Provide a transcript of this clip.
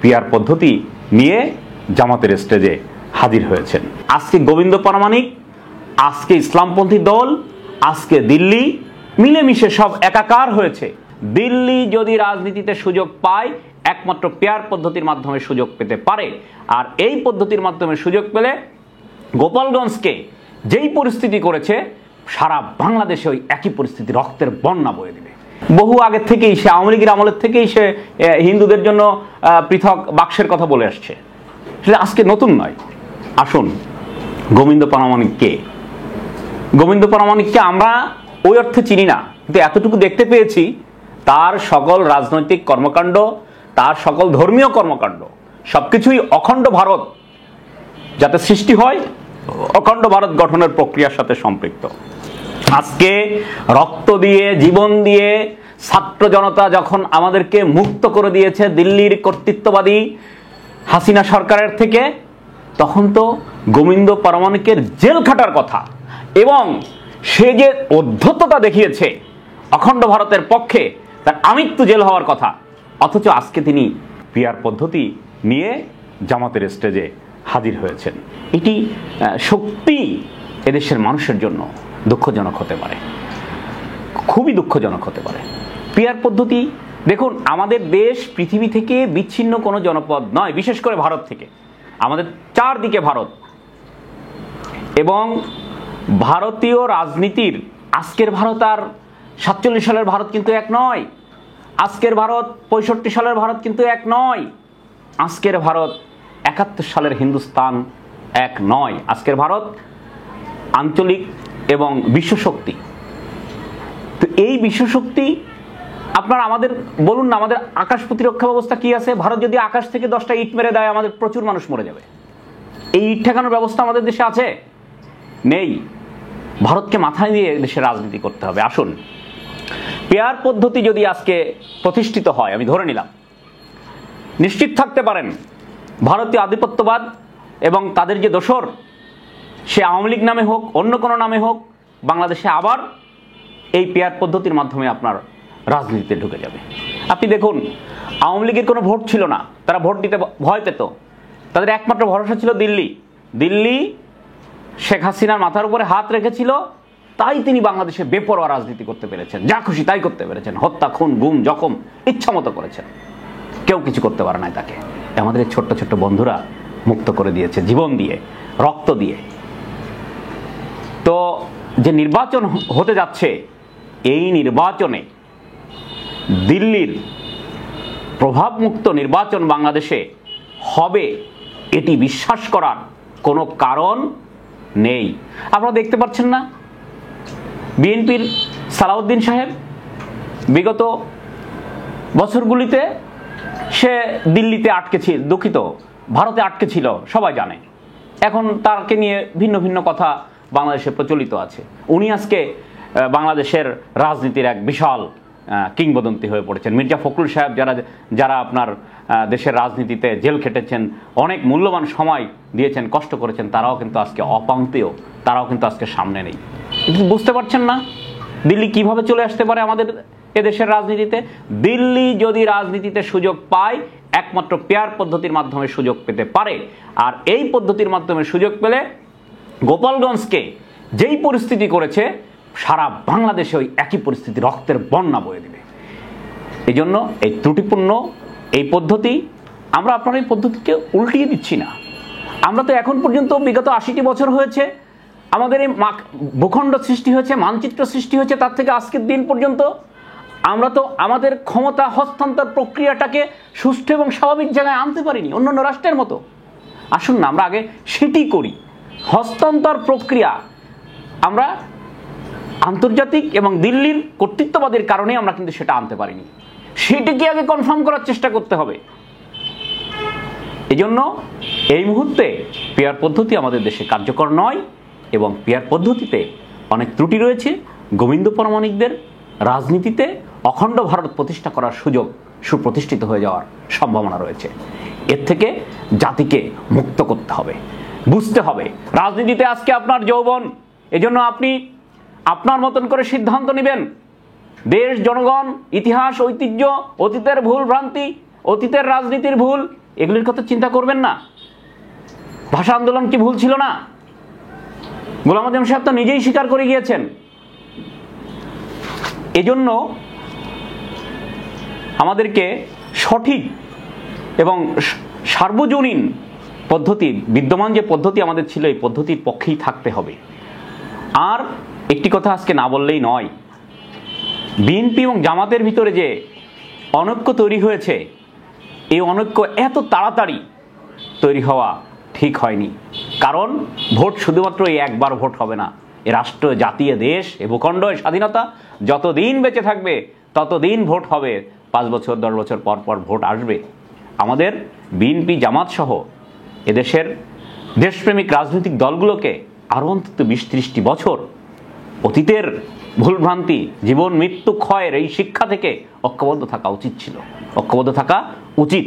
PR পদ্ধতি নিয়ে জামাতের স্টেজে হাজির হয়েছেন। আজকে গোবিন্দ প্রামাণিক, আজকে ইসলামপন্থী দল, আজকে দিল্লি মিলেমিশে সব একাকার হয়েছে। দিল্লি যদি রাজনীতিতে সুযোগ পায় একমাত্র পিআর পদ্ধতির মাধ্যমে সুযোগ পেতে পারে। আর এই পদ্ধতির মাধ্যমে সুযোগ পেলে গোপালগঞ্জকে যেই পরিস্থিতি করেছে সারা বাংলাদেশে ওই একই পরিস্থিতি রক্তের বন্যা বয়ে দিবে। বহু আগের থেকেই সে আওয়ামী লীগের আমলের থেকেই সে হিন্দুদের জন্য পৃথক বাক্সের কথা বলে আসছে, সেটা আজকে নতুন নয়। আসুন, গোবিন্দ প্রামাণিককে আমরা ওই অর্থে চিনি না, কিন্তু এতটুকু দেখতে পেয়েছি তার সকল রাজনৈতিক কর্মকাণ্ড, তার সকল ধর্মীয় কর্মকাণ্ড সবকিছুই অখণ্ড ভারত যাতে সৃষ্টি হয়, অখণ্ড ভারত গঠনের প্রক্রিয়ার সাথে সম্পৃক্ত। আজকে রক্ত দিয়ে, জীবন দিয়ে ছাত্র জনতা যখন আমাদেরকে মুক্ত করে দিয়েছে দিল্লির কর্তৃত্ববাদী হাসিনা সরকারের থেকে, তখন তো গোবিন্দ প্রামাণিকের জেল খাটার কথা এবং সে যে অধ্যত্ততা দেখিয়েছে অখণ্ড ভারতের পক্ষে, তার আমৃত্যু জেল হওয়ার কথা। অথচ আজকে তিনি পিআর পদ্ধতি নিয়ে জামাতের স্টেজে হাজির হয়েছেন। এটি সত্যি এদেশের মানুষের জন্য দুঃখজনক হতে পারে, খুবই দুঃখজনক হতে পারে। পিআর পদ্ধতি, দেখুন, আমাদের দেশ পৃথিবী থেকে বিচ্ছিন্ন কোনো জনপদ নয়, বিশেষ করে ভারত থেকে। আমাদের চারদিকে ভারত, এবং ভারতীয় রাজনীতির আজকের ভারত আর 47 সালের ভারত কিন্তু এক নয়। আজকের ভারত 65 সালের ভারত কিন্তু এক নয়। আজকের ভারত 71 সালের হিন্দুস্তান এক নয়। আজকের ভারত আঞ্চলিক এবং বিশ্বশক্তি। তো এই বিশ্বশক্তি আপনার আমাদের বলুন না, আমাদের আকাশ প্রতিরক্ষা ব্যবস্থা কি আছে? ভারত যদি আকাশ থেকে 10টা ইট মেরে দেয়, আমাদের প্রচুর মানুষ মরে যাবে। এই ইট ঠেকানোর ব্যবস্থা আমাদের দেশে আছে? নেই। ভারতকে মাথায় দিয়ে দেশে রাজনীতি করতে হবে। আসুন, পিআর পদ্ধতি যদি আজকে প্রতিষ্ঠিত হয়, আমি ধরে নিলাম, নিশ্চিত থাকতে পারেন ভারতীয় আধিপত্যবাদ এবং তাদের যে দোসর, সে আওয়ামী লীগ নামে হোক, অন্য কোনো নামে হোক, বাংলাদেশে আবার এই পিআর পদ্ধতির মাধ্যমে আপনার রাজনীতিতে ঢুকে যাবে। আপনি দেখুন, আওয়ামী লীগের কোনো ভোট ছিল না, তারা ভোট দিতে ভয় পেত। তাদের একমাত্র ভরসা ছিল দিল্লি শেখ হাসিনার মাথার উপরে হাত রেখেছিল, তাই তিনি বাংলাদেশে বেপরোয়া রাজনীতি করতে পেরেছেন, যা খুশি তাই করতে পেরেছেন, হত্যা, খুন, গুম, জখম ইচ্ছা মতো করেছেন, কেউ কিছু করতে পারে নাই তাকে। আমাদের ছোট্ট ছোট্ট বন্ধুরা মুক্ত করে দিয়েছে জীবন দিয়ে, রক্ত দিয়ে। তো যে নির্বাচন হতে যাচ্ছে, এই নির্বাচনে দিল্লির প্রভাবমুক্ত নির্বাচন বাংলাদেশে হবে, এটি বিশ্বাস করার কোনো কারণ নেই। আপনারা দেখতে পাচ্ছেন না, বিএনপির সালাউদ্দিন সাহেব বিগত বছরগুলিতে সে দিল্লিতে আটকে ছিল, দুঃখিত, ভারতে আটকে ছিল, সবাই জানে। এখন তাকে নিয়ে ভিন্ন ভিন্ন কথা বাংলাদেশে প্রচলিত আছে। উনি আজকে বাংলাদেশের রাজনীতির এক বিশাল কিংবদন্তি হয়ে পড়েছেন। মির্জা ফখরুল সাহেব যারা আপনার দেশের রাজনীতিতে জেল খেটেছেন, অনেক মূল্যবান সময় দিয়েছেন, কষ্ট করেছেন, তারাও কিন্তু আজকে অপাঙ্ক্তেয়, তারাও কিন্তু আজকে সামনে নেই। বুঝতে পারছেন না দিল্লি কিভাবে চলে আসতে পারে আমাদের এদেশের রাজনীতিতে? দিল্লি যদি রাজনীতিতে সুযোগ পায় একমাত্র পিআর পদ্ধতির মাধ্যমে সুযোগ পেতে পারে। আর এই পদ্ধতির মাধ্যমে সুযোগ পেলে গোপালগঞ্জকে যেই পরিস্থিতি করেছে সারা বাংলাদেশে ওই একই পরিস্থিতি রক্তের বন্যা বয়ে দিবে। এই জন্য এই ত্রুটিপূর্ণ এই পদ্ধতি, আমরা আপনার এই পদ্ধতিকে উল্টিয়ে দিচ্ছি না। আমরা তো এখন পর্যন্ত বিগত 80টি বছর হয়েছে আমাদের এই ভূখণ্ড সৃষ্টি হয়েছে, মানচিত্র সৃষ্টি হয়েছে, তার থেকে আজকের দিন পর্যন্ত আমরা তো আমাদের ক্ষমতা হস্তান্তর প্রক্রিয়াটাকে সুষ্ঠু এবং স্বাভাবিক জায়গায় আনতে পারিনি অন্যান্য রাষ্ট্রের মতো। আসুন না, আমরা আগে সেটি করি। হস্তান্তর প্রক্রিয়া আমরা আন্তর্জাতিক এবং দিল্লির কর্তৃত্ববাদের কারণে আমরা কিন্তু সেটা আনতে পারিনি, সেটাকে আগে কনফার্ম করার চেষ্টা করতে হবে। এজন্য এই মুহূর্তে পিআর পদ্ধতি আমাদের দেশে কার্যকর নয় এবং পিআর পদ্ধতিতে অনেক ত্রুটি রয়েছে। গোবিন্দ প্রামাণিকদের রাজনীতিতে অখণ্ড ভারত প্রতিষ্ঠা করার সুযোগ সুপ্রতিষ্ঠিত হয়ে যাওয়ার সম্ভাবনা রয়েছে। এর থেকে জাতিকে মুক্ত করতে হবে, বুঝতে হবে রাজনীতিতে আজকে আপনার যৌবন। এজন্য আপনি আপনার মতন করে সিদ্ধান্ত নেবেন। দেশ, জনগণ, ইতিহাস, ঐতিহ্য, অতীতের ভুল ভ্রান্তি, অতীতের রাজনীতির ভুল, এগুলির কথা চিন্তা করবেন না? ভাষা আন্দোলন কি ভুল ছিল না? গোলাম আযম সাহেব তো নিজেই স্বীকার করে গিয়েছেন। এজন্য আমাদেরকে সঠিক এবং সার্বজনীন পদ্ধতি, বিদ্যমান যে পদ্ধতি আমাদের ছিল, এই পদ্ধতির পক্ষেই থাকতে হবে। আর একটি কথা আজকে না বললেই নয়, বিএনপি এবং জামাতের ভিতরে যে অনৈক্য তৈরি হয়েছে, এই অনৈক্য এত তাড়াতাড়ি তৈরি হওয়া ঠিক হয়নি। কারণ ভোট শুধুমাত্র এই একবার ভোট হবে না। এ রাষ্ট্র, জাতীয় দেশ, এ ভূখণ্ড, স্বাধীনতা যতদিন বেঁচে থাকবে ততদিন ভোট হবে। 5 বছর 10 বছর পর পর ভোট আসবে। আমাদের বিএনপি জামাত সহ এদেশের দেশপ্রেমিক রাজনৈতিক দলগুলোকে আরও অন্তত 20-30টি বছর অতীতের ভুলভ্রান্তি, জীবন মৃত্যু ক্ষয়ের এই শিক্ষা থেকে ঐক্যবদ্ধ থাকা উচিত ছিল, ঐক্যবদ্ধ থাকা উচিত।